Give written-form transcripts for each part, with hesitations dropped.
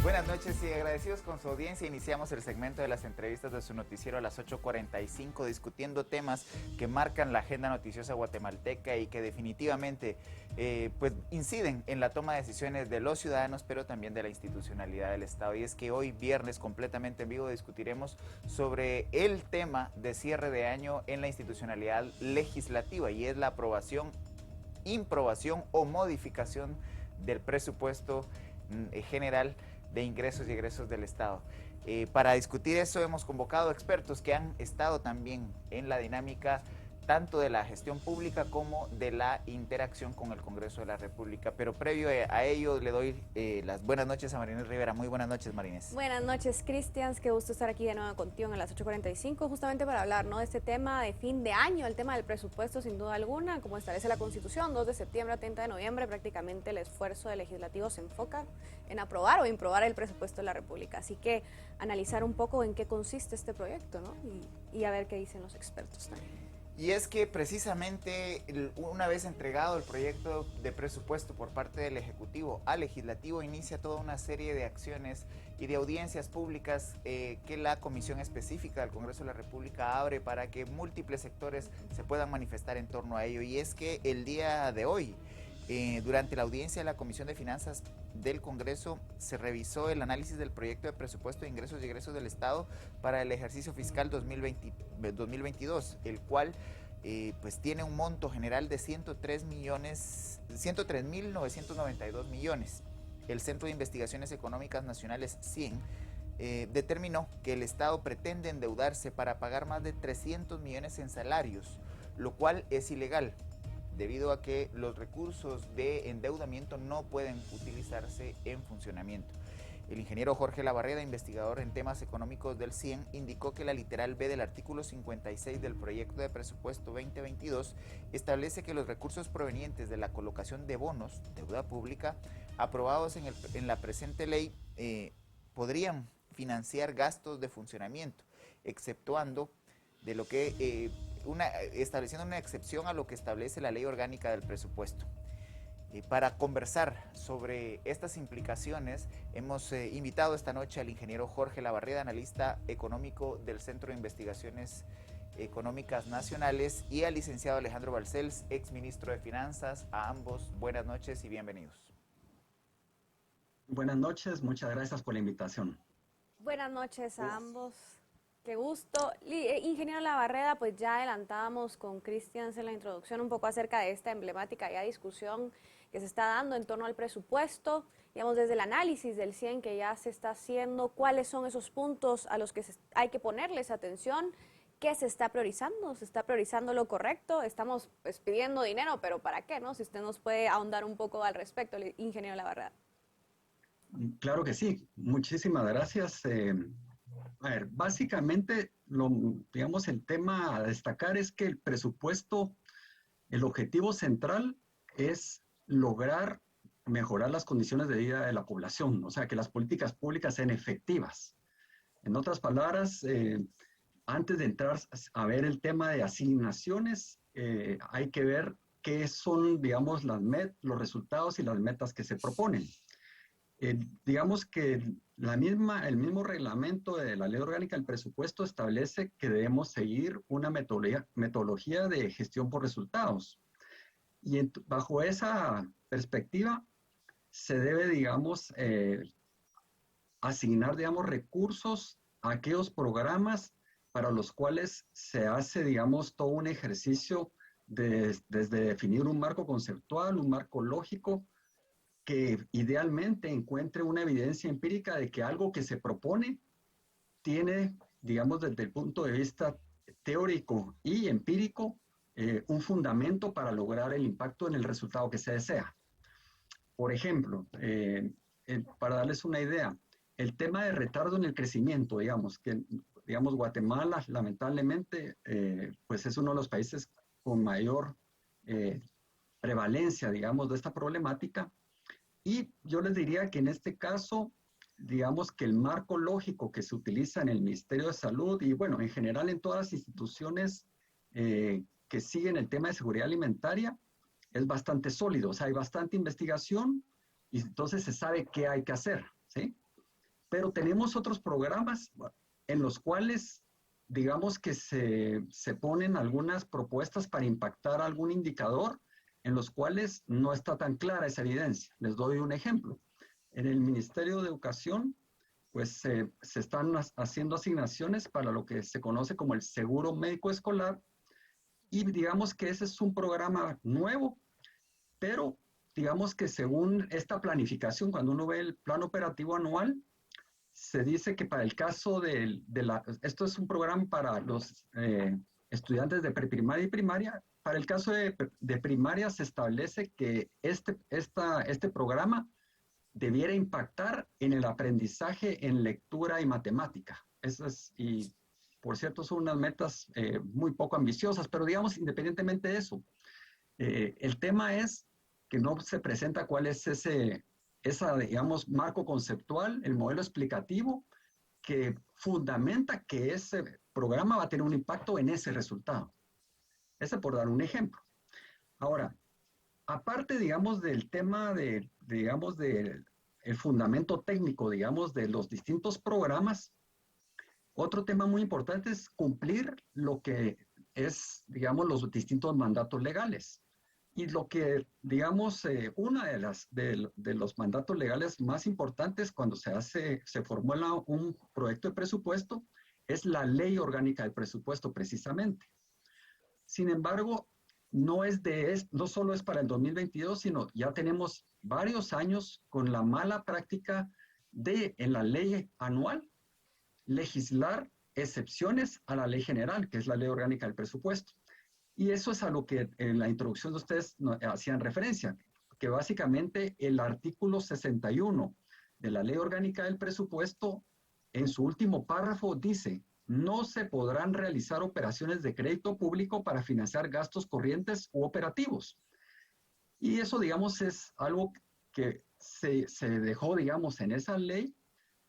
Buenas noches y agradecidos con su audiencia. Iniciamos el segmento de las entrevistas de su noticiero a las 8:45, discutiendo temas que marcan la agenda noticiosa guatemalteca y que definitivamente pues inciden en la toma de decisiones de los ciudadanos, pero también de la institucionalidad del Estado. Y es que hoy, viernes, completamente en vivo, discutiremos sobre el tema de cierre de año en la institucionalidad legislativa, y es la aprobación, improbación o modificación del presupuesto general de ingresos y egresos del Estado. Para discutir eso hemos convocado expertos que han estado también en la dinámica tanto de la gestión pública como de la interacción con el Congreso de la República. Pero previo a ello le doy las buenas noches a Marinés Rivera. Muy buenas noches, Marinés. Buenas noches, Cristian. Qué gusto estar aquí de nuevo contigo en las 8:45, justamente para hablar, ¿no?, de este tema de fin de año, el tema del presupuesto, sin duda alguna. Como establece la Constitución, 2 de septiembre a 30 de noviembre, prácticamente el esfuerzo del legislativo se enfoca en aprobar o improbar el presupuesto de la República. Así que analizar un poco en qué consiste este proyecto, ¿no? Y a ver qué dicen los expertos también. Y es que precisamente una vez entregado el proyecto de presupuesto por parte del Ejecutivo al Legislativo, inicia toda una serie de acciones y de audiencias públicas que la Comisión Específica del Congreso de la República abre para que múltiples sectores se puedan manifestar en torno a ello. Y es que el día de hoy, durante la audiencia de la Comisión de Finanzas del Congreso, se revisó el análisis del proyecto de presupuesto de ingresos y egresos del Estado para el ejercicio fiscal 2022, el cual pues tiene un monto general de 103.992 millones. El Centro de Investigaciones Económicas Nacionales, CIEN, determinó que el Estado pretende endeudarse para pagar más de 300 millones en salarios, lo cual es ilegal, debido a que los recursos de endeudamiento no pueden utilizarse en funcionamiento. El ingeniero Jorge Labarreda, investigador en temas económicos del CIEN, indicó que la literal B del artículo 56 del proyecto de presupuesto 2022 establece que los recursos provenientes de la colocación de bonos, deuda pública, aprobados en la presente ley, podrían financiar gastos de funcionamiento, exceptuando de lo que estableciendo una excepción a lo que establece la ley orgánica del presupuesto. Para conversar sobre estas implicaciones, hemos invitado esta noche al ingeniero Jorge Labarreda, analista económico del Centro de Investigaciones Económicas Nacionales, y al licenciado Alejandro Balcells, exministro de Finanzas. A ambos, buenas noches y bienvenidos. Buenas noches, muchas gracias por la invitación. Buenas noches a ambos. Qué gusto. Ingeniero Labarreda, pues ya adelantábamos con Cristian en la introducción un poco acerca de esta emblemática ya discusión que se está dando en torno al presupuesto, digamos, desde el análisis del CIEN que ya se está haciendo, cuáles son esos puntos a los que hay que ponerles atención, qué se está priorizando, se está priorizando lo correcto, estamos pues pidiendo dinero, pero ¿para qué, no? Si usted nos puede ahondar un poco al respecto, ingeniero Labarreda. Claro que sí, muchísimas gracias. A ver, básicamente, digamos, el tema a destacar es que el presupuesto, el objetivo central es lograr mejorar las condiciones de vida de la población, o sea, que las políticas públicas sean efectivas. En otras palabras, antes de entrar a ver el tema de asignaciones, hay que ver qué son, digamos, los resultados y las metas que se proponen. Digamos que el mismo reglamento de la Ley Orgánica del Presupuesto establece que debemos seguir una metodología de gestión por resultados. Y bajo esa perspectiva se debe, digamos, asignar, digamos, recursos a aquellos programas para los cuales se hace, digamos, todo un ejercicio desde definir un marco conceptual, un marco lógico, que idealmente encuentre una evidencia empírica de que algo que se propone tiene, digamos, desde el punto de vista teórico y empírico, un fundamento para lograr el impacto en el resultado que se desea. Por ejemplo, para darles una idea, el tema de retardo en el crecimiento, digamos, Guatemala lamentablemente, pues es uno de los países con mayor prevalencia, digamos, de esta problemática. Y yo les diría que en este caso, digamos que el marco lógico que se utiliza en el Ministerio de Salud y bueno, en general en todas las instituciones que siguen el tema de seguridad alimentaria es bastante sólido. O sea, hay bastante investigación y entonces se sabe qué hay que hacer, ¿sí? Pero tenemos otros programas en los cuales, digamos que se ponen algunas propuestas para impactar algún indicador, en los cuales no está tan clara esa evidencia. Les doy un ejemplo. En el Ministerio de Educación, pues se están haciendo asignaciones para lo que se conoce como el seguro médico escolar, y digamos que ese es un programa nuevo, pero digamos que según esta planificación, cuando uno ve el plan operativo anual, se dice que para el caso esto es un programa para los estudiantes de preprimaria y primaria. Para el caso de primaria se establece que este programa debiera impactar en el aprendizaje en lectura y matemática. Y por cierto, son unas metas muy poco ambiciosas, pero digamos, independientemente de eso, el tema es que no se presenta cuál es digamos, marco conceptual, el modelo explicativo que fundamenta que ese programa va a tener un impacto en ese resultado. Ese por dar un ejemplo. Ahora, aparte, digamos, del tema digamos, del fundamento técnico, digamos, de los distintos programas, otro tema muy importante es cumplir lo que es, digamos, los distintos mandatos legales. Y lo que, digamos, una de los mandatos legales más importantes cuando se formula un proyecto de presupuesto es la ley orgánica del presupuesto, precisamente. Sin embargo, no solo es para el 2022, sino ya tenemos varios años con la mala práctica en la ley anual, legislar excepciones a la ley general, que es la ley orgánica del presupuesto. Y eso es a lo que en la introducción de ustedes hacían referencia, que básicamente el artículo 61 de la ley orgánica del presupuesto, en su último párrafo dice: no se podrán realizar operaciones de crédito público para financiar gastos corrientes u operativos. Y eso, digamos, es algo que se dejó, digamos, en esa ley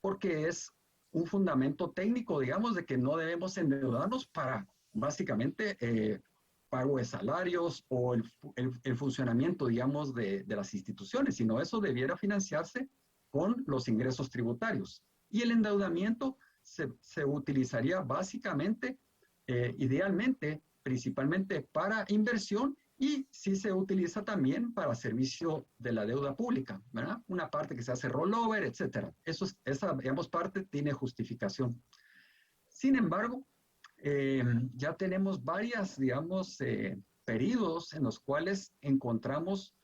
porque es un fundamento técnico, digamos, de que no debemos endeudarnos para, básicamente, pago de salarios o el funcionamiento, digamos, de las instituciones, sino eso debiera financiarse con los ingresos tributarios. Y el endeudamiento se utilizaría básicamente, idealmente, principalmente para inversión, y sí se utiliza también para servicio de la deuda pública, ¿verdad? Una parte que se hace rollover, etcétera. Esa, digamos, parte tiene justificación. Sin embargo, ya tenemos varias, digamos, periodos en los cuales encontramos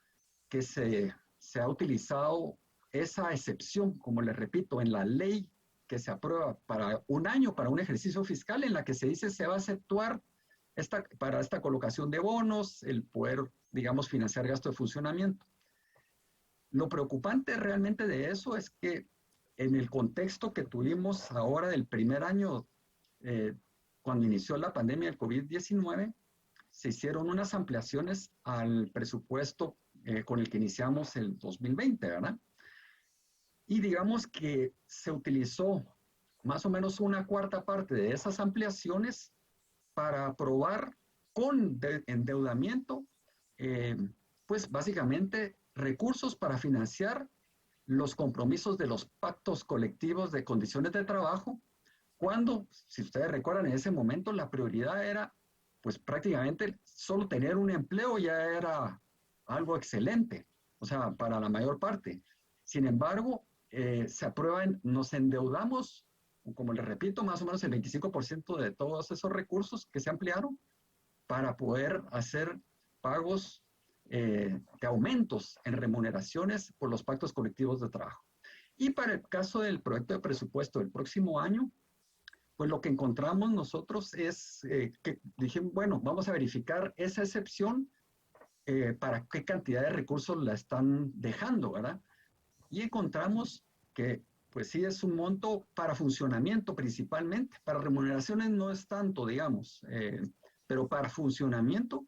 que se ha utilizado esa excepción, como les repito, en la ley que se aprueba para un año, para un ejercicio fiscal, en la que se dice se va a exceptuar para esta colocación de bonos, el poder, digamos, financiar gasto de funcionamiento. Lo preocupante realmente de eso es que en el contexto que tuvimos ahora del primer año, cuando inició la pandemia del COVID-19, se hicieron unas ampliaciones al presupuesto con el que iniciamos el 2020, ¿verdad? Y digamos que se utilizó más o menos una cuarta parte de esas ampliaciones para aprobar con endeudamiento, pues básicamente recursos para financiar los compromisos de los pactos colectivos de condiciones de trabajo, cuando, si ustedes recuerdan, en ese momento la prioridad era, pues prácticamente solo tener un empleo ya era algo excelente, o sea, para la mayor parte. Sin embargo, se aprueban, nos endeudamos, como les repito, más o menos el 25% de todos esos recursos que se ampliaron para poder hacer pagos de aumentos en remuneraciones por los pactos colectivos de trabajo. Y para el caso del proyecto de presupuesto del próximo año, pues lo que encontramos nosotros es que dijimos, bueno, vamos a verificar esa excepción para qué cantidad de recursos la están dejando, ¿verdad? Y encontramos que pues sí es un monto para funcionamiento principalmente, para remuneraciones no es tanto, digamos, pero para funcionamiento,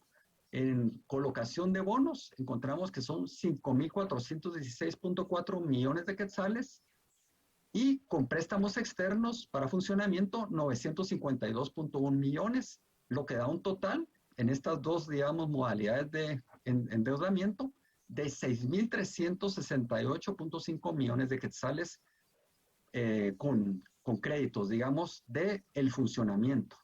en colocación de bonos, encontramos que son 5.416.4 millones de quetzales, y con préstamos externos para funcionamiento 952.1 millones, lo que da un total en estas dos, digamos, modalidades de endeudamiento de 6.368.5 millones de quetzales con créditos, digamos, de el funcionamiento.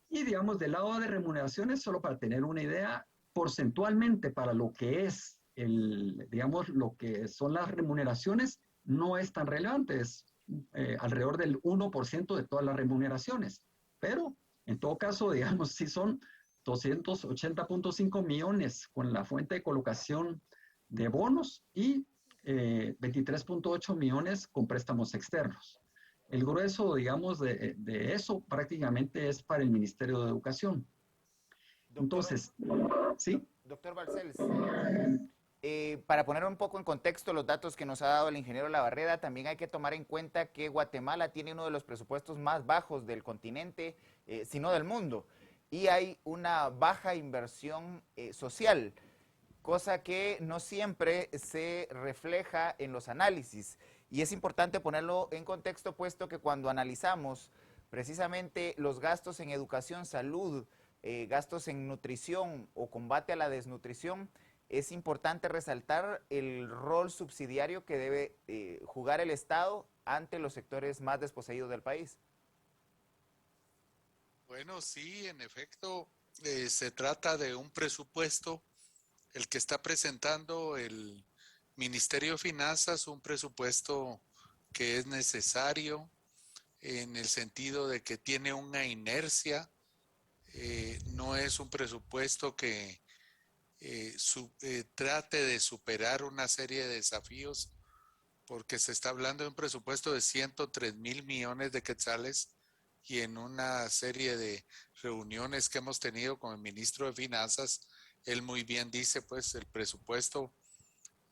Y digamos, del lado de remuneraciones, solo para tener una idea, porcentualmente para lo que es digamos, lo que son las remuneraciones, no es tan relevante, es alrededor del 1% de todas las remuneraciones. Pero, en todo caso, digamos, sí son 280.5 millones con la fuente de colocación de bonos y 23.8 millones con préstamos externos. El grueso, digamos, de eso prácticamente es para el Ministerio de Educación. Doctor, Entonces, ¿sí? doctor Balcells, para poner un poco en contexto los datos que nos ha dado el ingeniero Labarreda, también hay que tomar en cuenta que Guatemala tiene uno de los presupuestos más bajos del continente, si no del mundo, y hay una baja inversión social, cosa que no siempre se refleja en los análisis. Y es importante ponerlo en contexto, puesto que cuando analizamos precisamente los gastos en educación, salud, gastos en nutrición o combate a la desnutrición, es importante resaltar el rol subsidiario que debe jugar el Estado ante los sectores más desposeídos del país. Bueno, sí, en efecto, se trata de un presupuesto, el que está presentando el Ministerio de Finanzas, un presupuesto que es necesario en el sentido de que tiene una inercia, no es un presupuesto que trate de superar una serie de desafíos, porque se está hablando de un presupuesto de 103 mil millones de quetzales, y en una serie de reuniones que hemos tenido con el ministro de Finanzas, él muy bien dice, pues, el presupuesto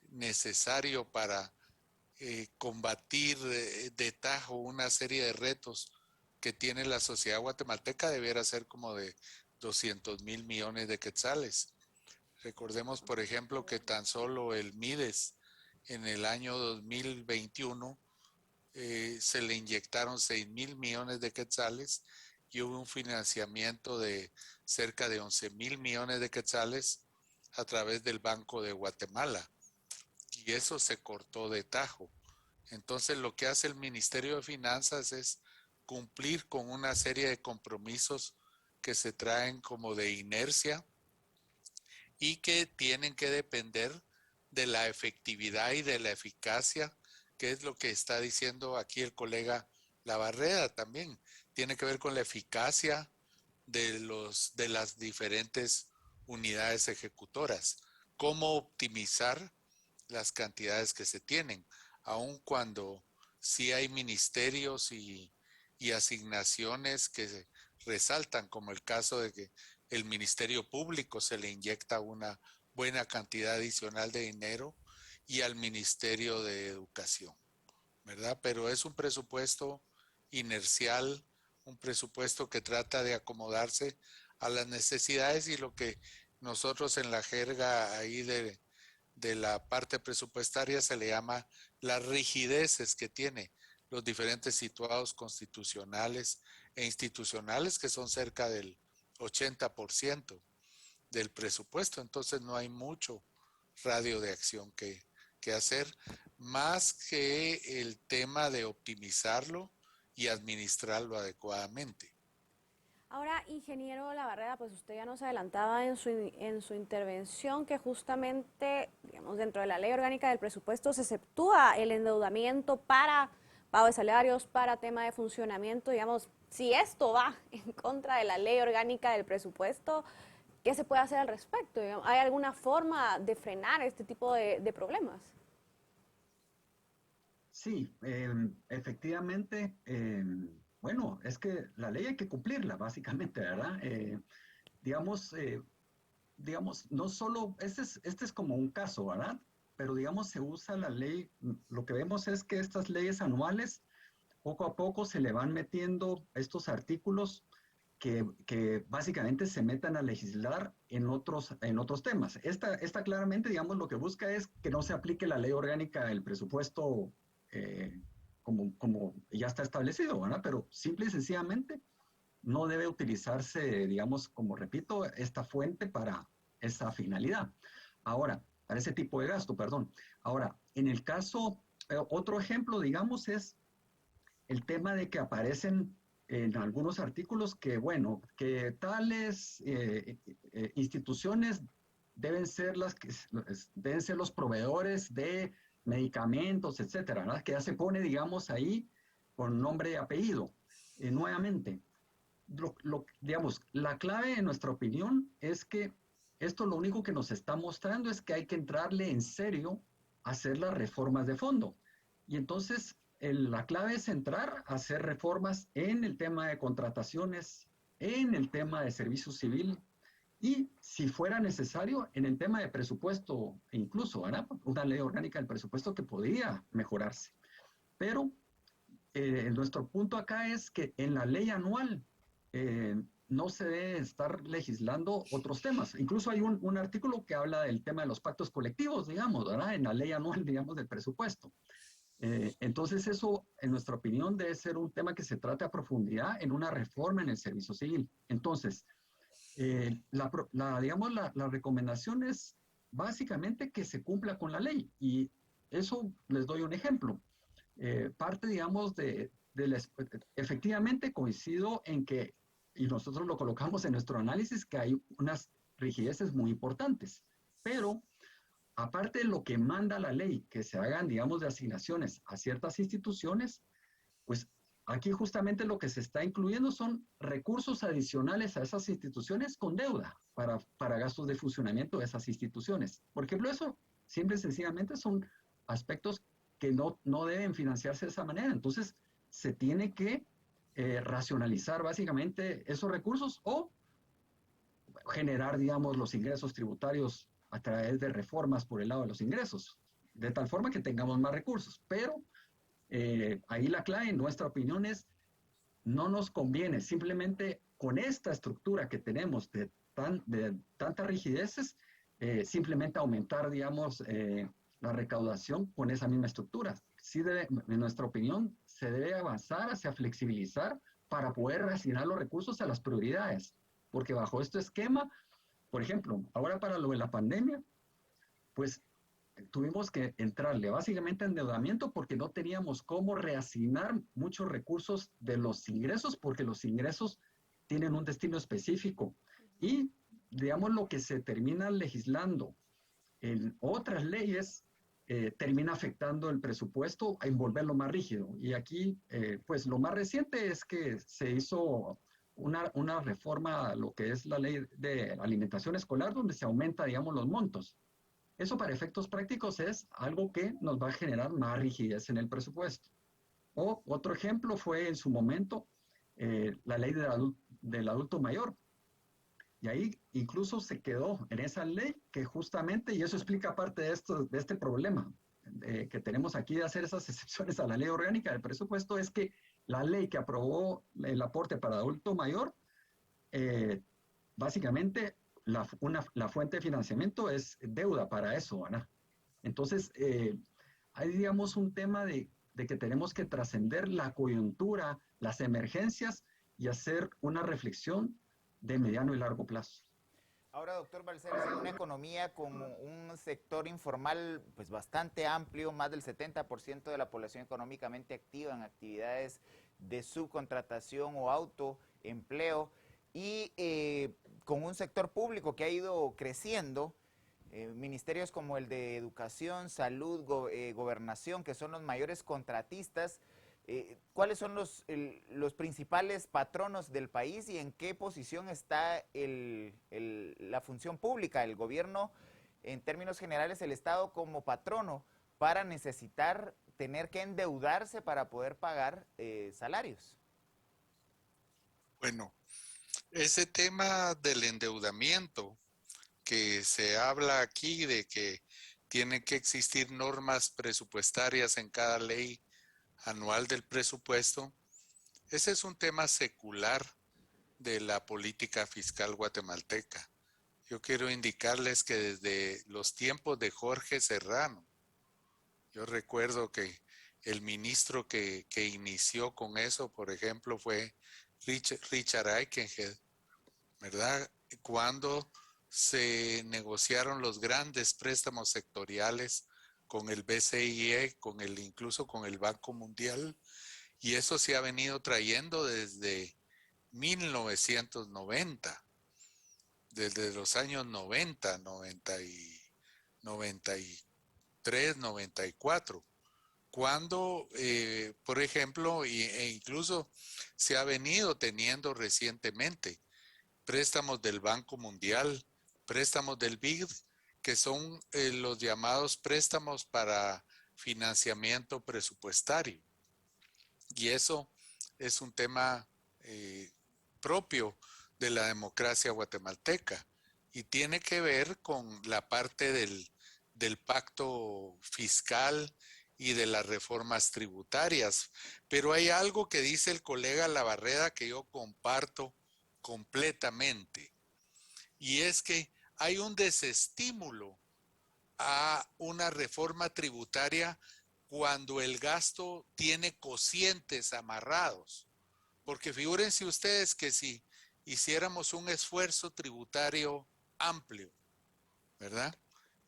necesario para combatir de tajo una serie de retos que tiene la sociedad guatemalteca debiera ser como de 200 mil millones de quetzales. Recordemos, por ejemplo, que tan solo el MIDES en el año 2021 se le inyectaron 6 mil millones de quetzales y hubo un financiamiento de cerca de 11 mil millones de quetzales a través del Banco de Guatemala. Y eso se cortó de tajo. Entonces lo que hace el Ministerio de Finanzas es cumplir con una serie de compromisos que se traen como de inercia y que tienen que depender de la efectividad y de la eficacia, que es lo que está diciendo aquí el colega Labarreda también. Tiene que ver con la eficacia de las diferentes unidades ejecutoras. Cómo optimizar las cantidades que se tienen, aun cuando sí hay ministerios y asignaciones que resaltan, como el caso de que el Ministerio Público se le inyecta una buena cantidad adicional de dinero y al Ministerio de Educación, ¿verdad? Pero es un presupuesto inercial, un presupuesto que trata de acomodarse a las necesidades y lo que nosotros en la jerga ahí de la parte presupuestaria se le llama las rigideces que tiene los diferentes situados constitucionales e institucionales, que son cerca del 80% del presupuesto. Entonces no hay mucho radio de acción que hacer, más que el tema de optimizarlo y administrarlo adecuadamente. Ahora, ingeniero Labarreda, pues usted ya nos adelantaba en su intervención que justamente, digamos, dentro de la ley orgánica del presupuesto se exceptúa el endeudamiento para pago de salarios, para tema de funcionamiento. Digamos, si esto va en contra de la ley orgánica del presupuesto, ¿qué se puede hacer al respecto? ¿Hay alguna forma de frenar este tipo de problemas? Sí, efectivamente, bueno, es que la ley hay que cumplirla, básicamente, ¿verdad? Digamos, no solo, este es como un caso, ¿verdad? Pero digamos, se usa la ley, lo que vemos es que estas leyes anuales, poco a poco se le van metiendo estos artículos que básicamente se metan a legislar en otros temas. Esta claramente, digamos, lo que busca es que no se aplique la ley orgánica del presupuesto eh, como ya está establecido, ¿verdad? Pero simple y sencillamente no debe utilizarse, digamos, como repito, esta fuente para esa finalidad. Ahora, para ese tipo de gasto, perdón. Ahora, en el caso, otro ejemplo, digamos, es el tema de que aparecen en algunos artículos que, bueno, que tales instituciones deben ser deben ser los proveedores de medicamentos, etcétera, ¿verdad? Que ya se pone, digamos, ahí con nombre y apellido. Nuevamente, digamos, la clave, en nuestra opinión, es que esto lo único que nos está mostrando es que hay que entrarle en serio a hacer las reformas de fondo. Y entonces, la clave es entrar a hacer reformas en el tema de contrataciones, en el tema de servicio civil y, si fuera necesario, en el tema de presupuesto, incluso, ¿verdad? Una ley orgánica del presupuesto que podría mejorarse. Pero nuestro punto acá es que en la ley anual no se debe estar legislando otros temas. Incluso hay un artículo que habla del tema de los pactos colectivos, digamos, ¿verdad? En la ley anual, digamos, del presupuesto. Entonces eso, en nuestra opinión, debe ser un tema que se trate a profundidad en una reforma en el servicio civil. Entonces, digamos, la recomendación es básicamente que se cumpla con la ley. Y eso les doy un ejemplo. Parte, digamos, efectivamente coincido en que, y nosotros lo colocamos en nuestro análisis, que hay unas rigideces muy importantes, pero aparte de lo que manda la ley, que se hagan, digamos, de asignaciones a ciertas instituciones, pues aquí justamente lo que se está incluyendo son recursos adicionales a esas instituciones con deuda para gastos de funcionamiento de esas instituciones. Por ejemplo, eso simple y sencillamente son aspectos que no deben financiarse de esa manera. Entonces, se tiene que racionalizar básicamente esos recursos o generar, digamos, los ingresos tributarios a través de reformas por el lado de los ingresos, de tal forma que tengamos más recursos. Pero ahí la clave, en nuestra opinión, es no nos conviene simplemente con esta estructura que tenemos de tantas rigideces, simplemente aumentar, digamos, la recaudación con esa misma estructura. Sí en nuestra opinión, se debe avanzar hacia flexibilizar para poder asignar los recursos a las prioridades, porque bajo este esquema, por ejemplo, ahora para lo de la pandemia, pues tuvimos que entrarle básicamente a endeudamiento porque no teníamos cómo reasignar muchos recursos de los ingresos, porque los ingresos tienen un destino específico. Y, digamos, lo que se termina legislando en otras leyes termina afectando el presupuesto a envolverlo más rígido. Y aquí, pues lo más reciente es que se hizo una reforma a lo que es la ley de alimentación escolar, donde se aumenta, digamos, los montos. Eso, para efectos prácticos, es algo que nos va a generar más rigidez en el presupuesto. O otro ejemplo fue en su momento la ley del adulto mayor. Y ahí incluso se quedó en esa ley que justamente, y eso explica parte de este problema que tenemos aquí de hacer esas excepciones a la ley orgánica del presupuesto, es que la ley que aprobó el aporte para adulto mayor, básicamente la fuente de financiamiento es deuda para eso, ¿verdad? Entonces, hay, digamos, un tema de que tenemos que trascender la coyuntura, las emergencias y hacer una reflexión de mediano y largo plazo. Ahora, doctor Balcells, en una economía con un sector informal pues bastante amplio, más del 70% de la población económicamente activa en actividades de subcontratación o autoempleo, y con un sector público que ha ido creciendo, ministerios como el de Educación, Salud, Gobernación, que son los mayores contratistas, ¿cuáles son los principales patronos del país y en qué posición está la función pública, el gobierno, en términos generales, el Estado como patrono, para necesitar tener que endeudarse para poder pagar salarios? Bueno, ese tema del endeudamiento que se habla aquí de que tienen que existir normas presupuestarias en cada ley anual del presupuesto, ese es un tema secular de la política fiscal guatemalteca. Yo quiero indicarles que desde los tiempos de Jorge Serrano, yo recuerdo que el ministro que inició con eso, por ejemplo, fue Richard Aikenhead, ¿verdad? Cuando se negociaron los grandes préstamos sectoriales con el BCIE, incluso con el Banco Mundial, Y eso se ha venido trayendo desde 1990, desde los años 90, 93, 94, cuando, por ejemplo, e incluso se ha venido teniendo recientemente préstamos del Banco Mundial, préstamos del BID, que son los llamados préstamos para financiamiento presupuestario. Y eso es un tema propio de la democracia guatemalteca y tiene que ver con la parte del pacto fiscal y de las reformas tributarias. Pero hay algo que dice el colega Labarreda que yo comparto completamente, y es que hay un desestímulo a una reforma tributaria cuando el gasto tiene cocientes amarrados. Porque figúrense ustedes que si hiciéramos un esfuerzo tributario amplio, ¿verdad?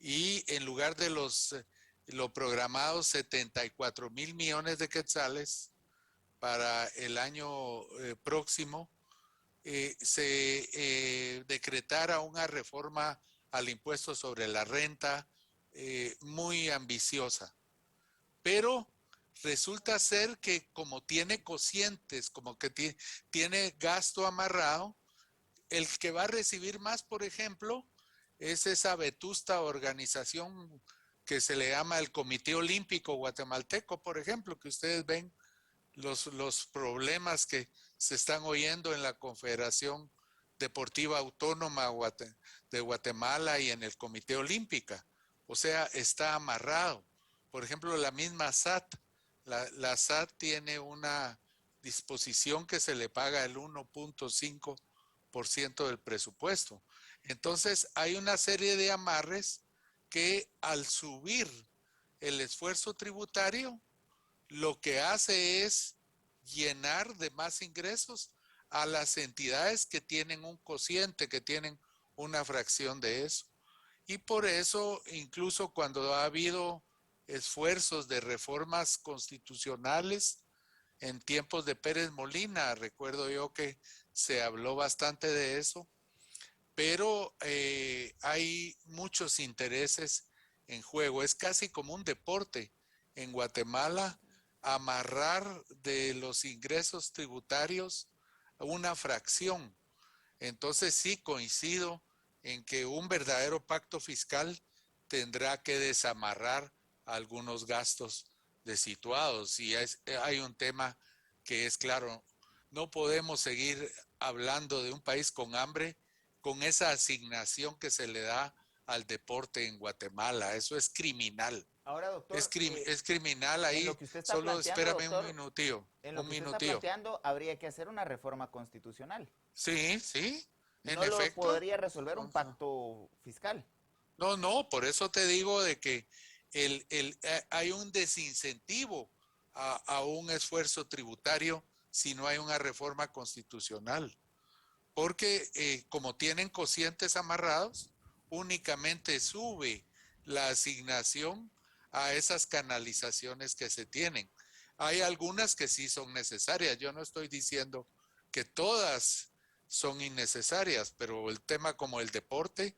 Y en lugar de lo programados 74,000 millones de quetzales para el año próximo, se decretara una reforma al impuesto sobre la renta muy ambiciosa. Pero resulta ser que como tiene cocientes, como que tiene gasto amarrado, el que va a recibir más, por ejemplo, es esa vetusta organización que se le llama el Comité Olímpico Guatemalteco, por ejemplo, que ustedes ven los problemas que se están oyendo en la Confederación Deportiva Autónoma de Guatemala y en el Comité Olímpica. O sea, está amarrado. Por ejemplo, la misma SAT, la SAT tiene una disposición que se le paga el 1.5% del presupuesto. Entonces, hay una serie de amarres que al subir el esfuerzo tributario, lo que hace es llenar de más ingresos a las entidades que tienen un cociente, que tienen una fracción de eso. Y por eso, incluso cuando ha habido esfuerzos de reformas constitucionales en tiempos de Pérez Molina, recuerdo yo que se habló bastante de eso, pero hay muchos intereses en juego. Es casi como un deporte en Guatemala amarrar de los ingresos tributarios una fracción. Entonces sí coincido en que un verdadero pacto fiscal tendrá que desamarrar algunos gastos desituados. Y hay un tema que es claro, no podemos seguir hablando de un país con hambre con esa asignación que se le da al deporte en Guatemala. Eso es criminal. Ahora, doctor, Es criminal en ahí. lo que usted está Solo planteando, espérame doctor, un minutillo. en lo Un que usted está minutillo. planteando, habría que hacer una reforma constitucional. Sí, sí, en No lo efecto. podría resolver un pacto fiscal. No, por eso te digo de que hay un desincentivo a un esfuerzo tributario si no hay una reforma constitucional. Porque como tienen cocientes amarrados, únicamente sube la asignación a esas canalizaciones que se tienen. Hay algunas que sí son necesarias. Yo no estoy diciendo que todas son innecesarias, pero el tema como el deporte,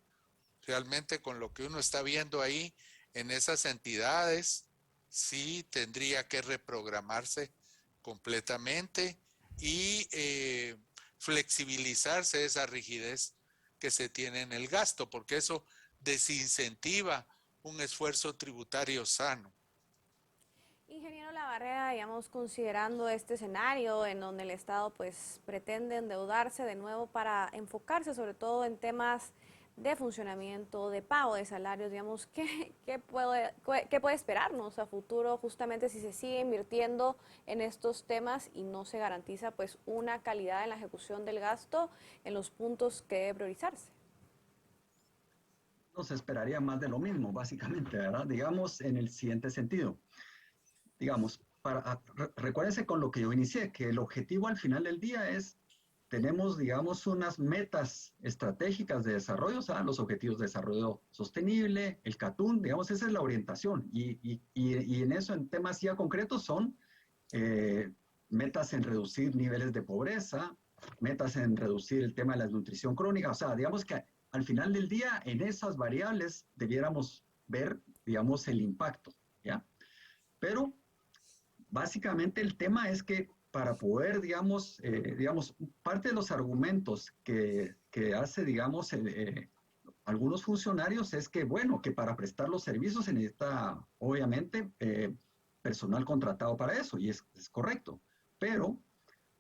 realmente con lo que uno está viendo ahí en esas entidades, sí tendría que reprogramarse completamente y flexibilizarse esa rigidez que se tiene en el gasto, porque eso desincentiva un esfuerzo tributario sano. Ingeniero Labarreda, digamos, considerando este escenario en donde el Estado pues pretende endeudarse de nuevo para enfocarse sobre todo en temas de funcionamiento, de pago de salarios, digamos, ¿qué puede esperarnos a futuro justamente si se sigue invirtiendo en estos temas y no se garantiza pues una calidad en la ejecución del gasto en los puntos que debe priorizarse? Nos esperaría más de lo mismo, básicamente, ¿verdad? Digamos, en el siguiente sentido. Digamos, recuérdense con lo que yo inicié, que el objetivo al final del día es, tenemos, digamos, unas metas estratégicas de desarrollo, o sea, los objetivos de desarrollo sostenible, el CATUN, digamos, esa es la orientación. Y en eso, en temas ya concretos, son metas en reducir niveles de pobreza, metas en reducir el tema de la desnutrición crónica. O sea, digamos que al final del día, en esas variables debiéramos ver, digamos, el impacto, ¿ya? Pero básicamente el tema es que para poder, digamos, parte de los argumentos que hace, digamos, algunos funcionarios es que, bueno, que para prestar los servicios se necesita, obviamente, personal contratado para eso, y es correcto. Pero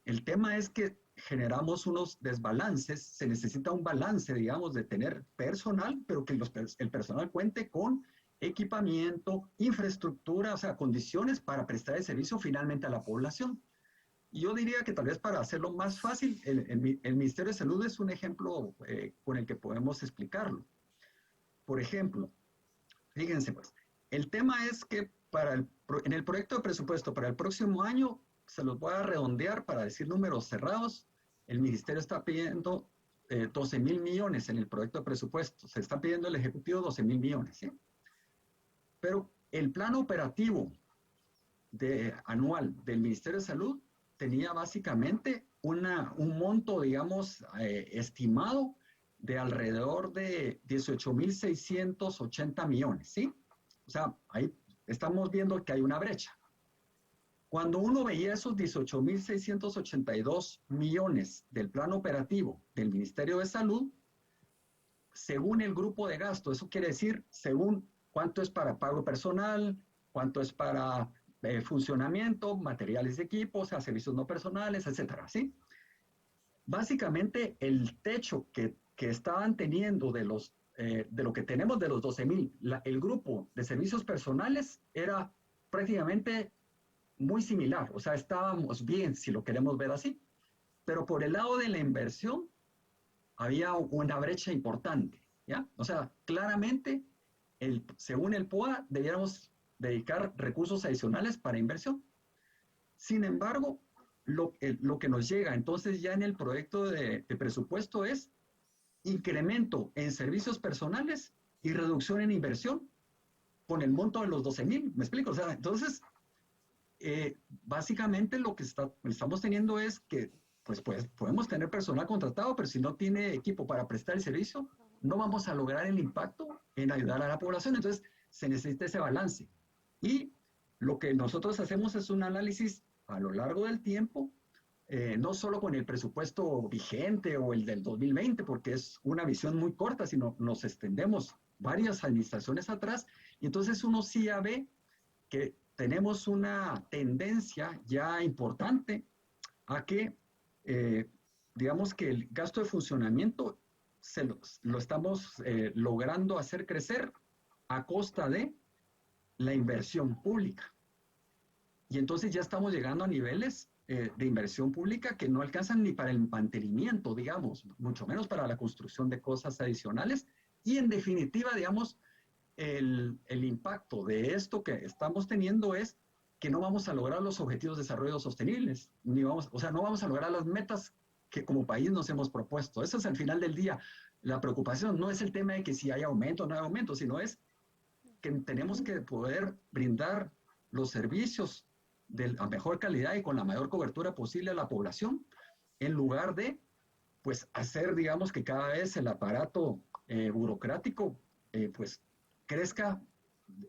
el tema es que generamos unos desbalances, se necesita un balance, digamos, de tener personal, pero que el personal cuente con equipamiento, infraestructura, o sea, condiciones para prestar el servicio finalmente a la población. Y yo diría que tal vez para hacerlo más fácil, el Ministerio de Salud es un ejemplo con el que podemos explicarlo. Por ejemplo, fíjense pues, el tema es que en el proyecto de presupuesto para el próximo año, se los voy a redondear para decir números cerrados, el Ministerio está pidiendo 12,000 millones en el proyecto de presupuesto, se está pidiendo el Ejecutivo 12,000 millones, ¿sí? Pero el plan operativo anual del Ministerio de Salud tenía básicamente un monto, digamos, estimado de alrededor de 18,680 millones, ¿sí? O sea, ahí estamos viendo que hay una brecha. Cuando uno veía esos 18,682 millones del plan operativo del Ministerio de Salud, según el grupo de gasto, eso quiere decir según cuánto es para pago personal, cuánto es para funcionamiento, materiales de equipo, o sea, servicios no personales, etcétera, ¿sí? Básicamente, el techo que estaban teniendo de lo que tenemos de los 12,000, el grupo de servicios personales era prácticamente muy similar, o sea, estábamos bien, si lo queremos ver así, pero por el lado de la inversión había una brecha importante, ¿ya? O sea, claramente, según el POA, debiéramos dedicar recursos adicionales para inversión. Sin embargo, lo que nos llega entonces ya en el proyecto de presupuesto es incremento en servicios personales y reducción en inversión con el monto de los 12,000, ¿me explico? O sea, entonces, básicamente lo que estamos teniendo es que pues podemos tener personal contratado, pero si no tiene equipo para prestar el servicio, no vamos a lograr el impacto en ayudar a la población. Entonces, se necesita ese balance. Y lo que nosotros hacemos es un análisis a lo largo del tiempo, no solo con el presupuesto vigente o el del 2020, porque es una visión muy corta, sino nos extendemos varias administraciones atrás, y entonces uno sí ya ve que tenemos una tendencia ya importante a que, digamos que el gasto de funcionamiento lo estamos logrando hacer crecer a costa de la inversión pública. Y entonces ya estamos llegando a niveles de inversión pública que no alcanzan ni para el mantenimiento, digamos, mucho menos para la construcción de cosas adicionales. Y en definitiva, digamos, el impacto de esto que estamos teniendo es que no vamos a lograr los objetivos de desarrollo sostenibles, o sea, no vamos a lograr las metas que como país nos hemos propuesto. Eso es al final del día. La preocupación no es el tema de que si hay aumento o no hay aumento, sino es que tenemos que poder brindar los servicios de la mejor calidad y con la mayor cobertura posible a la población, en lugar de, pues, hacer, digamos, que cada vez el aparato burocrático, pues, crezca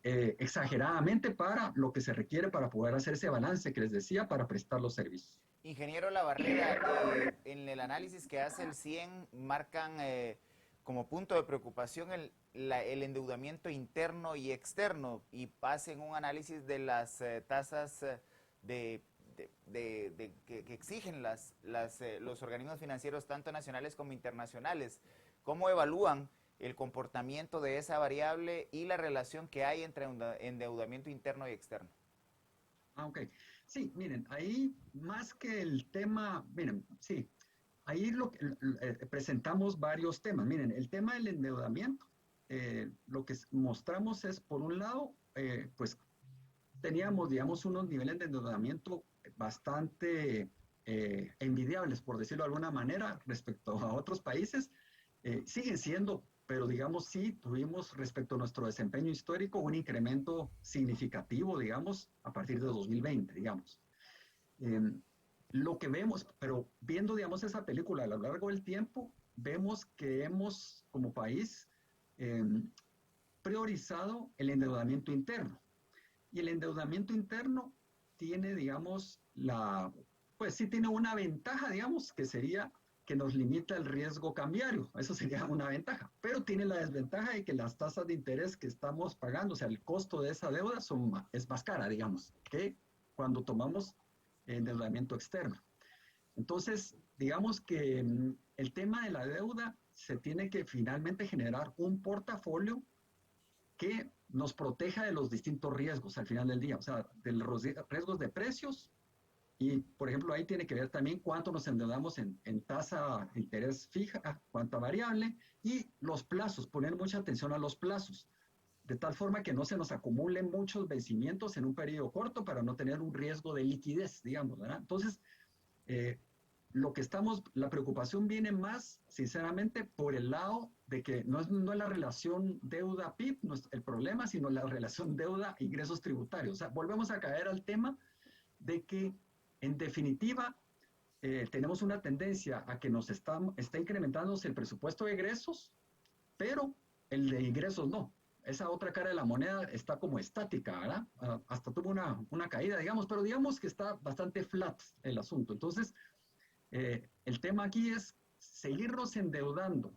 exageradamente para lo que se requiere para poder hacer ese balance que les decía para prestar los servicios. Ingeniero Labarreda, en el análisis que hace el CIEN marcan como punto de preocupación el endeudamiento interno y externo y hacen un análisis de las tasas que exigen los organismos financieros tanto nacionales como internacionales. ¿Cómo evalúan el comportamiento de esa variable y la relación que hay entre endeudamiento interno y externo? Ok. Sí, miren, ahí más que el tema, miren, sí, ahí presentamos varios temas. Miren, el tema del endeudamiento, lo que mostramos es, por un lado, pues teníamos, digamos, unos niveles de endeudamiento bastante envidiables, por decirlo de alguna manera, respecto a otros países. Siguen siendo, pero digamos, sí tuvimos respecto a nuestro desempeño histórico un incremento significativo, digamos, a partir de 2020, digamos. lo que vemos, pero viendo, digamos, esa película a lo largo del tiempo, vemos que hemos, como país, eh, priorizado el endeudamiento interno. Y el endeudamiento interno tiene, digamos, pues sí tiene una ventaja, digamos, que sería que nos limita el riesgo cambiario. Eso sería una ventaja. Pero tiene la desventaja de que las tasas de interés que estamos pagando, o sea, el costo de esa deuda es más cara, digamos, que cuando tomamos endeudamiento externo. Entonces, digamos que el tema de la deuda se tiene que finalmente generar un portafolio que nos proteja de los distintos riesgos al final del día, o sea, de los riesgos de precios y, por ejemplo, ahí tiene que ver también cuánto nos endeudamos en tasa de interés fija, cuánta variable y los plazos, poner mucha atención a los plazos, de tal forma que no se nos acumulen muchos vencimientos en un periodo corto para no tener un riesgo de liquidez, digamos, ¿verdad? Entonces, eh, la preocupación viene más, sinceramente, por el lado de que no es la relación deuda-PIB no es el problema, sino la relación deuda-ingresos tributarios. O sea, volvemos a caer al tema de que, en definitiva, tenemos una tendencia a que está incrementándose el presupuesto de egresos, pero el de ingresos no. Esa otra cara de la moneda está como estática, ¿verdad? Hasta tuvo una caída, digamos, pero digamos que está bastante flat el asunto. Entonces, el tema aquí es seguirnos endeudando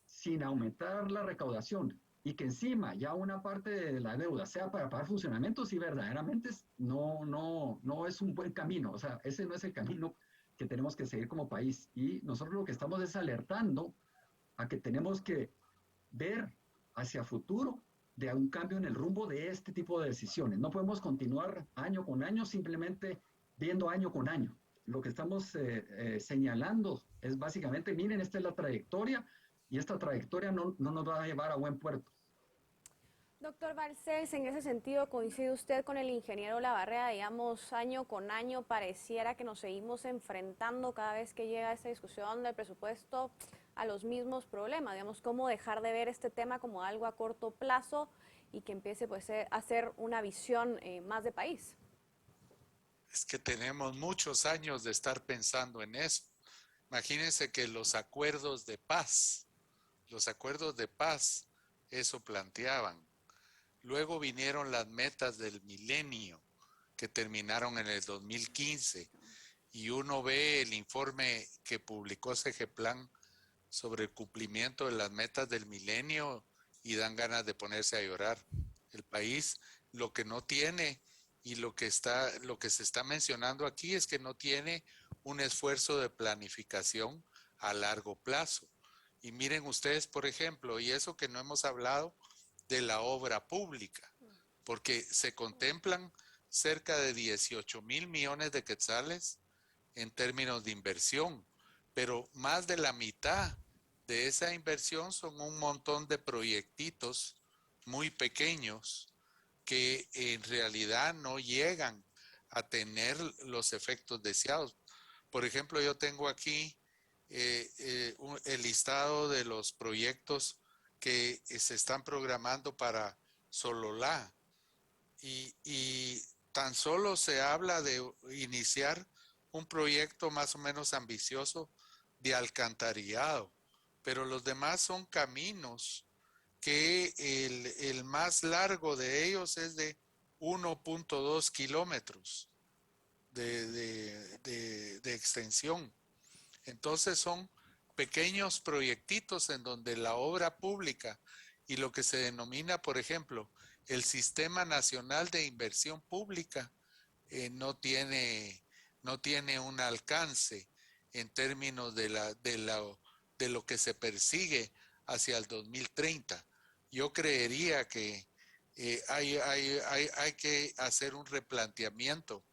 sin aumentar la recaudación y que encima ya una parte de la deuda sea para pagar funcionamientos y verdaderamente no es un buen camino. O sea, ese no es el camino que tenemos que seguir como país. Y nosotros lo que estamos es alertando a que tenemos que ver hacia futuro de un cambio en el rumbo de este tipo de decisiones. No podemos continuar año con año simplemente viendo año con año. Lo que estamos señalando es básicamente, miren, esta es la trayectoria y esta trayectoria no nos va a llevar a buen puerto. Doctor Barcés, en ese sentido, ¿coincide usted con el ingeniero Labarreda? Digamos, año con año pareciera que nos seguimos enfrentando cada vez que llega esta discusión del presupuesto a los mismos problemas. Digamos, cómo dejar de ver este tema como algo a corto plazo y que empiece pues, a ser una visión más de país. Es que tenemos muchos años de estar pensando en eso. Imagínense que los acuerdos de paz, eso planteaban. Luego vinieron las metas del milenio, que terminaron en el 2015, y uno ve el informe que publicó CGPLAN sobre el cumplimiento de las metas del milenio y dan ganas de ponerse a llorar. El país lo que no tiene y lo que se está mencionando aquí es que no tiene un esfuerzo de planificación a largo plazo. Y miren ustedes, por ejemplo, y eso que no hemos hablado de la obra pública, porque se contemplan cerca de 18,000 millones de quetzales en términos de inversión, pero más de la mitad de esa inversión son un montón de proyectitos muy pequeños que en realidad no llegan a tener los efectos deseados. Por ejemplo, yo tengo aquí el listado de los proyectos que se están programando para Sololá y tan solo se habla de iniciar un proyecto más o menos ambicioso de alcantarillado, pero los demás son caminos que el más largo de ellos es de 1.2 kilómetros de extensión. Entonces son pequeños proyectitos en donde la obra pública y lo que se denomina, por ejemplo, el Sistema Nacional de Inversión Pública no tiene un alcance en términos de lo que se persigue hacia el 2030. Yo creería que hay que hacer un replanteamiento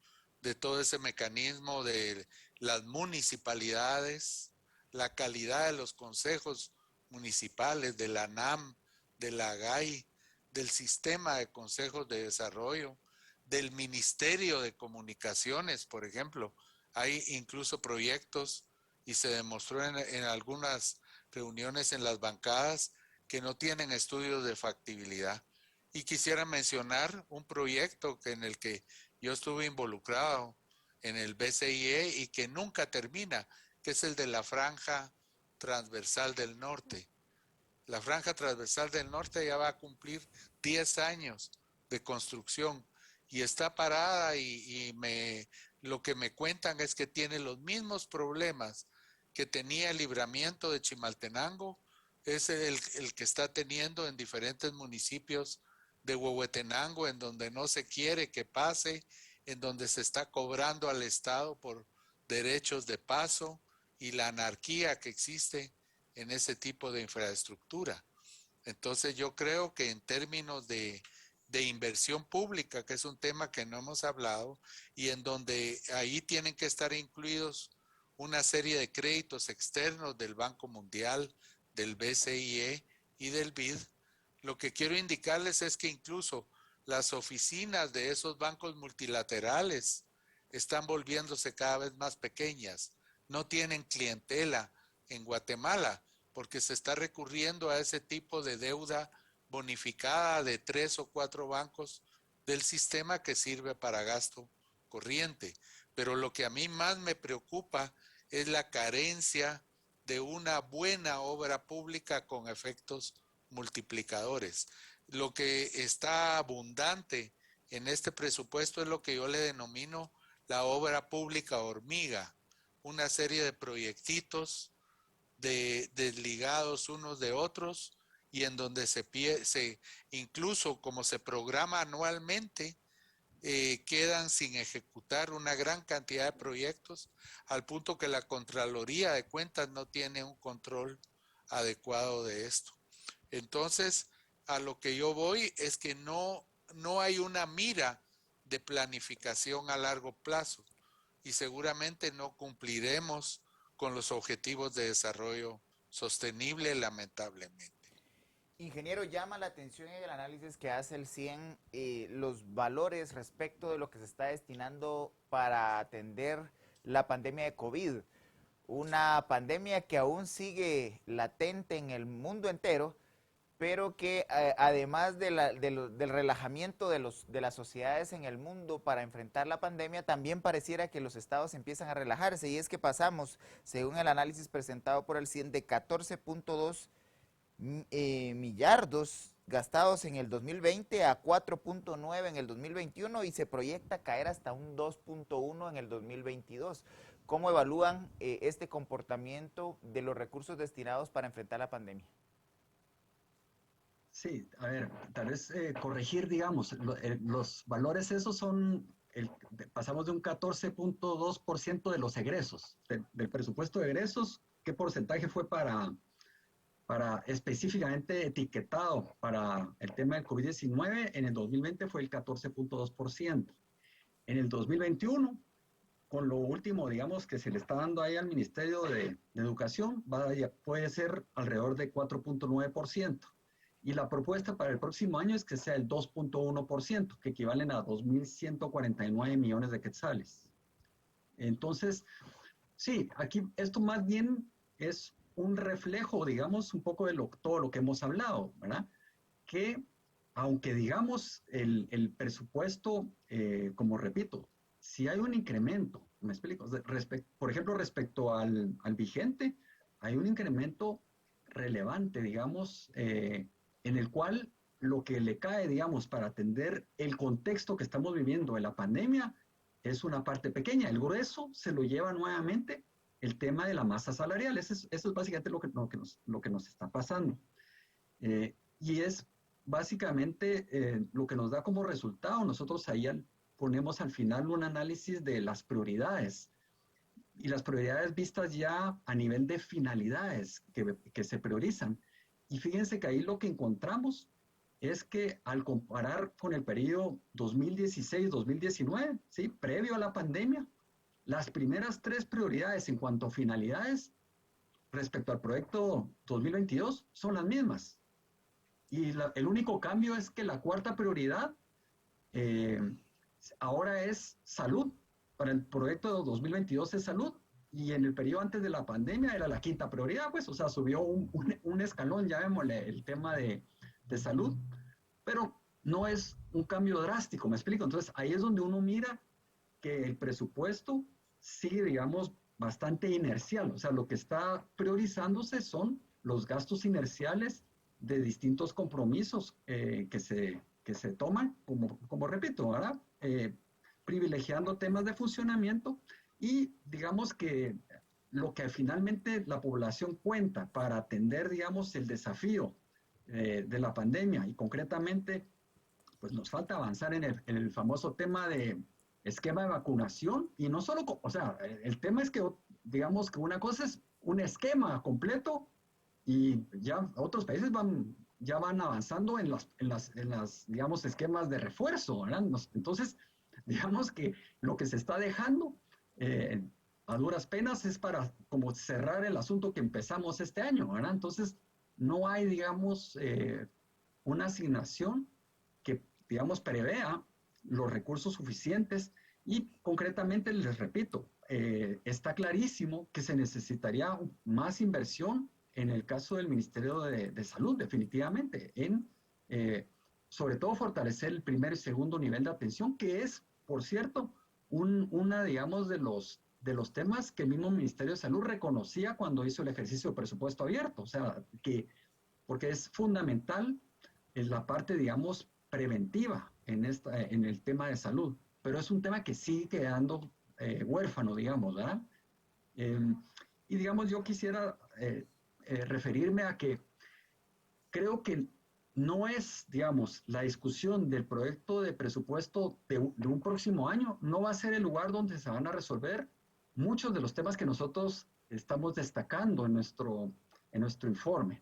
de todo ese mecanismo de las municipalidades, la calidad de los consejos municipales, de la NAM, de la GAI, del sistema de consejos de desarrollo, del Ministerio de Comunicaciones, por ejemplo. Hay incluso proyectos y se demostró en algunas reuniones en las bancadas que no tienen estudios de factibilidad. Y quisiera mencionar un proyecto en el que yo estuve involucrado en el BCIE y que nunca termina, que es el de la franja transversal del norte. La franja transversal del norte ya va a cumplir 10 años de construcción y está parada lo que me cuentan es que tiene los mismos problemas que tenía el libramiento de Chimaltenango, es el que está teniendo en diferentes municipios de Huehuetenango, en donde no se quiere que pase, en donde se está cobrando al Estado por derechos de paso y la anarquía que existe en ese tipo de infraestructura. Entonces yo creo que en términos de inversión pública, que es un tema que no hemos hablado, y en donde ahí tienen que estar incluidos una serie de créditos externos del Banco Mundial, del BCIE y del BID, lo que quiero indicarles es que incluso las oficinas de esos bancos multilaterales están volviéndose cada vez más pequeñas, no tienen clientela en Guatemala, porque se está recurriendo a ese tipo de deuda bonificada de 3 o 4 bancos del sistema que sirve para gasto corriente. Pero lo que a mí más me preocupa es la carencia de una buena obra pública con efectos multiplicadores. Lo que está abundante en este presupuesto es lo que yo le denomino la obra pública hormiga, una serie de proyectitos desligados unos de otros y en donde incluso como se programa anualmente, quedan sin ejecutar una gran cantidad de proyectos al punto que la Contraloría de Cuentas no tiene un control adecuado de esto. Entonces, a lo que yo voy es que no hay una mira de planificación a largo plazo y seguramente no cumpliremos con los objetivos de desarrollo sostenible, lamentablemente. Ingeniero, llama la atención en el análisis que hace el CIEN los valores respecto de lo que se está destinando para atender la pandemia de COVID. Una pandemia que aún sigue latente en el mundo entero, pero que además del relajamiento de las sociedades en el mundo para enfrentar la pandemia, también pareciera que los estados empiezan a relajarse. Y es que pasamos, según el análisis presentado por el CIEN, de 14.2 millardos gastados en el 2020 a 4.9 en el 2021 y se proyecta caer hasta un 2.1 en el 2022. ¿Cómo evalúan este comportamiento de los recursos destinados para enfrentar la pandemia? Sí, a ver, tal vez corregir, digamos, los valores esos son, pasamos de un 14.2% de los egresos, del presupuesto de egresos. ¿Qué porcentaje fue para específicamente etiquetado para el tema del COVID-19? En el 2020 fue el 14.2%. En el 2021, con lo último, digamos, que se le está dando ahí al Ministerio de Educación, puede ser alrededor de 4.9%. Y la propuesta para el próximo año es que sea el 2.1%, que equivalen a 2.149 millones de quetzales. Entonces, sí, aquí esto más bien es un reflejo, digamos, un poco de todo lo que hemos hablado, ¿verdad? Que aunque digamos el presupuesto, como repito, si hay un incremento, me explico, por ejemplo, respecto al vigente, hay un incremento relevante, digamos, en el cual lo que le cae, digamos, para atender el contexto que estamos viviendo de la pandemia es una parte pequeña. El grueso se lo lleva nuevamente el tema de la masa salarial. Eso es básicamente lo que nos está pasando. Y es básicamente lo que nos da como resultado. Nosotros ahí ponemos al final un análisis de las prioridades. Y las prioridades vistas ya a nivel de finalidades que se priorizan. Y fíjense que ahí lo que encontramos es que al comparar con el periodo 2016-2019, ¿sí? Previo a la pandemia, las primeras 3 prioridades en cuanto a finalidades respecto al proyecto 2022 son las mismas. Y el único cambio es que la 4ª prioridad ahora es salud. Para el proyecto 2022 es salud. Y en el periodo antes de la pandemia era la 5ª prioridad, pues, o sea, subió un escalón, llamémosle, el tema de salud, pero no es un cambio drástico, ¿me explico? Entonces, ahí es donde uno mira que el presupuesto sigue, digamos, bastante inercial. O sea, lo que está priorizándose son los gastos inerciales de distintos compromisos que se toman, como repito, ¿verdad? Privilegiando temas de funcionamiento y digamos que lo que finalmente la población cuenta para atender, digamos, el desafío de la pandemia y concretamente, pues nos falta avanzar en el famoso tema de esquema de vacunación y no solo, o sea, el tema es que, digamos que una cosa es un esquema completo y ya otros países ya van avanzando en las, digamos, esquemas de refuerzo, ¿verdad? Entonces, digamos que lo que se está dejando a duras penas es para como cerrar el asunto que empezamos este año, ¿verdad? Entonces, no hay, digamos, una asignación que, digamos, prevea los recursos suficientes y concretamente, les repito, está clarísimo que se necesitaría más inversión en el caso del Ministerio de Salud, definitivamente, en sobre todo fortalecer el primer y segundo nivel de atención, que es, por cierto, una, digamos, de los temas que el mismo Ministerio de Salud reconocía cuando hizo el ejercicio de presupuesto abierto, o sea, porque es fundamental en la parte, digamos, preventiva en el tema de salud, pero es un tema que sigue quedando huérfano, digamos, ¿verdad? Eh, y digamos, yo quisiera referirme a que creo que no es, digamos, la discusión del proyecto de presupuesto de un próximo año, no va a ser el lugar donde se van a resolver muchos de los temas que nosotros estamos destacando en nuestro informe.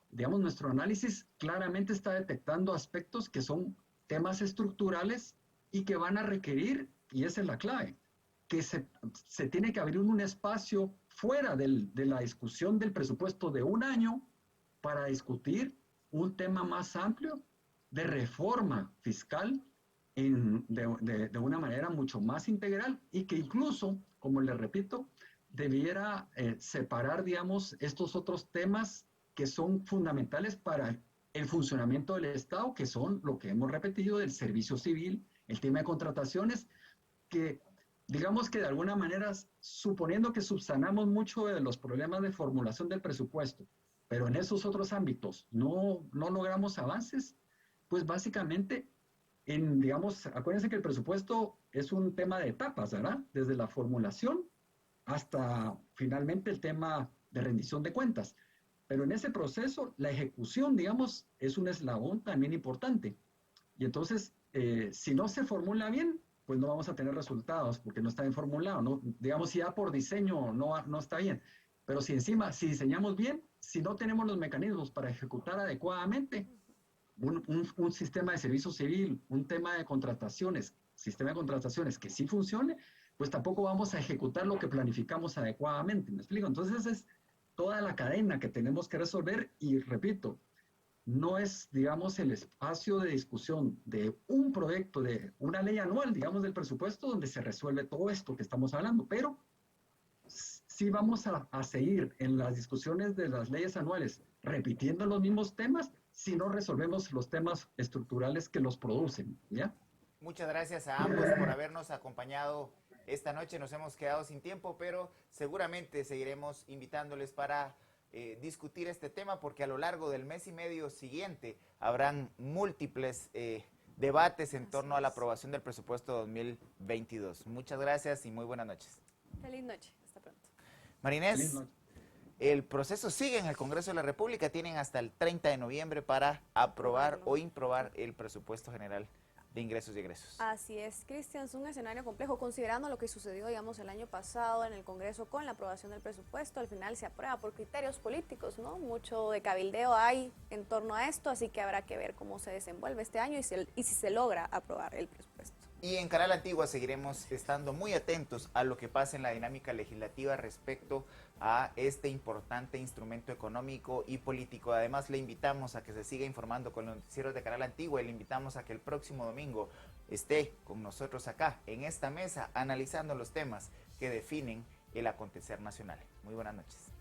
Digamos, nuestro análisis claramente está detectando aspectos que son temas estructurales y que van a requerir, y esa es la clave, que se tiene que abrir un espacio fuera de la discusión del presupuesto de un año para discutir un tema más amplio de reforma fiscal de una manera mucho más integral y que incluso, como les repito, debiera separar, digamos, estos otros temas que son fundamentales para el funcionamiento del Estado, que son lo que hemos repetido del servicio civil, el tema de contrataciones, que digamos que de alguna manera, suponiendo que subsanamos mucho de los problemas de formulación del presupuesto, pero en esos otros ámbitos no logramos avances, pues básicamente, digamos, acuérdense que el presupuesto es un tema de etapas, ¿verdad? Desde la formulación hasta finalmente el tema de rendición de cuentas. Pero en ese proceso, la ejecución, digamos, es un eslabón también importante. Y entonces, si no se formula bien, pues no vamos a tener resultados porque no está bien formulado. ¿No? Digamos, si ya por diseño no está bien. Pero si encima, si diseñamos bien, si no tenemos los mecanismos para ejecutar adecuadamente un sistema de servicio civil, un tema de contrataciones, sistema de contrataciones que sí funcione, pues tampoco vamos a ejecutar lo que planificamos adecuadamente. ¿Me explico? Entonces es toda la cadena que tenemos que resolver y repito, no es, digamos, el espacio de discusión de un proyecto, de una ley anual, digamos, del presupuesto donde se resuelve todo esto que estamos hablando, pero sí vamos a seguir en las discusiones de las leyes anuales repitiendo los mismos temas si no resolvemos los temas estructurales que los producen, ¿ya? Muchas gracias a ambos por habernos acompañado esta noche. Nos hemos quedado sin tiempo, pero seguramente seguiremos invitándoles para discutir este tema porque a lo largo del mes y medio siguiente habrán múltiples debates en torno a la aprobación del presupuesto 2022. Muchas gracias y muy buenas noches. Feliz noche. Hasta pronto. Marinés, el proceso sigue en el Congreso de la República. Tienen hasta el 30 de noviembre para aprobar o improbar el presupuesto general de ingresos y egresos. Así es, Cristian, es un escenario complejo, considerando lo que sucedió, digamos, el año pasado en el Congreso con la aprobación del presupuesto. Al final se aprueba por criterios políticos, ¿no? Mucho de cabildeo hay en torno a esto, así que habrá que ver cómo se desenvuelve este año y si se logra aprobar el presupuesto. Y en Canal Antigua seguiremos estando muy atentos a lo que pasa en la dinámica legislativa respecto a este importante instrumento económico y político. Además, le invitamos a que se siga informando con los noticieros de Canal Antigua y le invitamos a que el próximo domingo esté con nosotros acá, en esta mesa, analizando los temas que definen el acontecer nacional. Muy buenas noches.